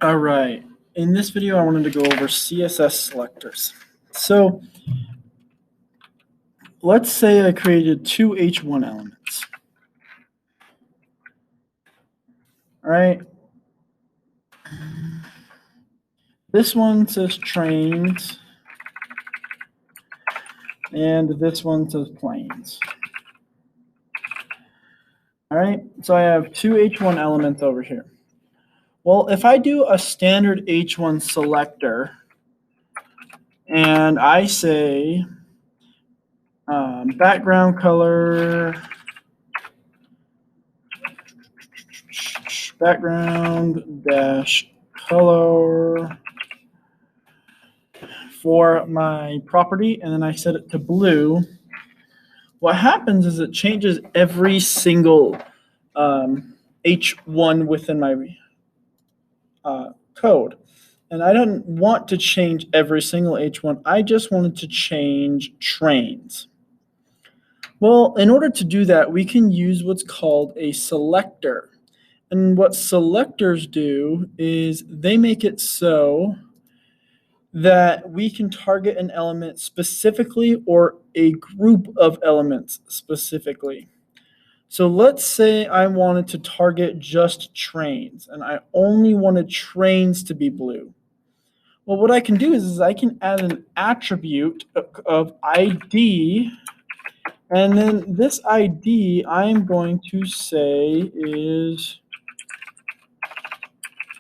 All right, in this video I wanted to go over CSS selectors. So let's say I created two H1 elements. All right, this one says trains and this one says planes. All right, so I have two H1 elements over here. Well, if I do a standard H1 selector and I say background color, background dash color for my property, and then I set it to blue, what happens is it changes every single H1 within my code. And I don't want to change every single H1. I just wanted to change trains. Well, in order to do that, we can use what's called a selector. And what selectors do is they make it so that we can target an element specifically or a group of elements specifically. So let's say I wanted to target just trains and I only wanted trains to be blue. Well, what I can do is I can add an attribute of ID, and then this ID I'm going to say is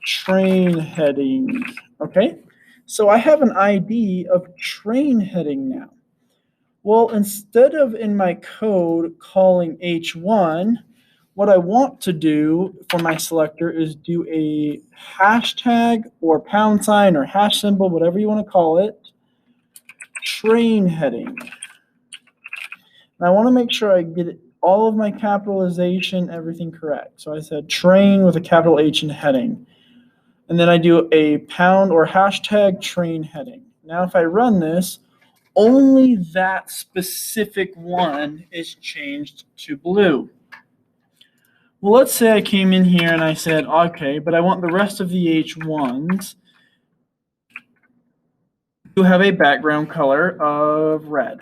train heading. Okay, so I have an ID of train heading now. Well, instead of in my code calling H1, what I want to do for my selector is do a hashtag or pound sign or hash symbol, whatever you want to call it, train heading. And I want to make sure I get all of my capitalization, everything correct. So I said train with a capital H in heading. And then I do a pound or hashtag train heading. Now if I run this, only that specific one is changed to blue. Well, let's say I came in here and I said, okay, but I want the rest of the H1s to have a background color of red.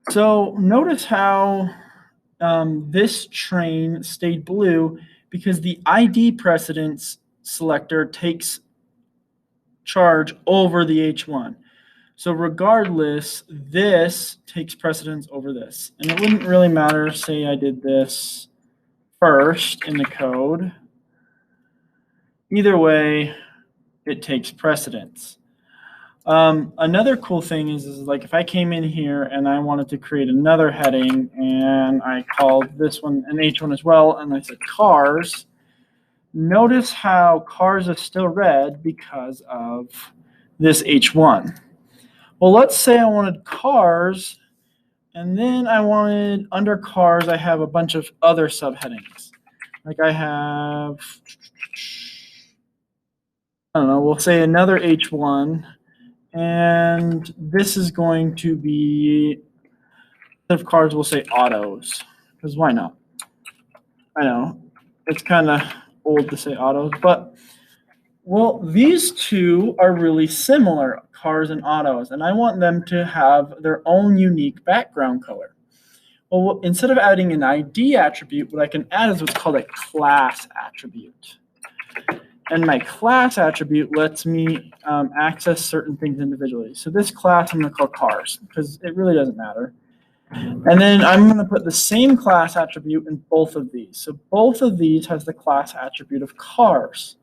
So notice how this train stayed blue because the ID precedence selector takes charge over the H1. So regardless, this takes precedence over this. And it wouldn't really matter, say I did this first in the code. Either way, it takes precedence. Another cool thing is like if I came in here and I wanted to create another heading and I called this one an H1 as well, and I said cars, notice how cars is still red because of this H1. Well, let's say I wanted cars, and then I wanted under cars, I have a bunch of other subheadings. Like I have, I don't know, we'll say another H1, and this is going to be, instead of cars, we'll say autos, because why not? I know, it's kind of old to say autos, but well, these two are really similar, cars and autos, and I want them to have their own unique background color. Well, instead of adding an ID attribute, what I can add is what's called a class attribute. And my class attribute lets me access certain things individually. So this class I'm going to call cars, because it really doesn't matter. And then I'm going to put the same class attribute in both of these. So both of these has the class attribute of cars.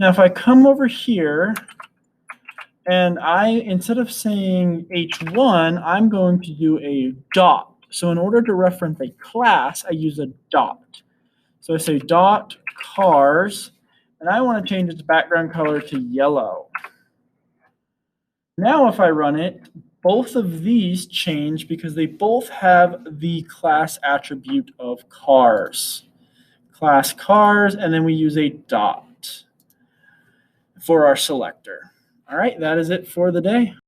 Now, if I come over here and instead of saying H1, I'm going to do a dot. So in order to reference a class, I use a dot. So I say dot cars, and I want to change its background color to yellow. Now, if I run it, both of these change because they both have the class attribute of cars. Class cars, and then we use a dot for our selector. All right, that is it for the day.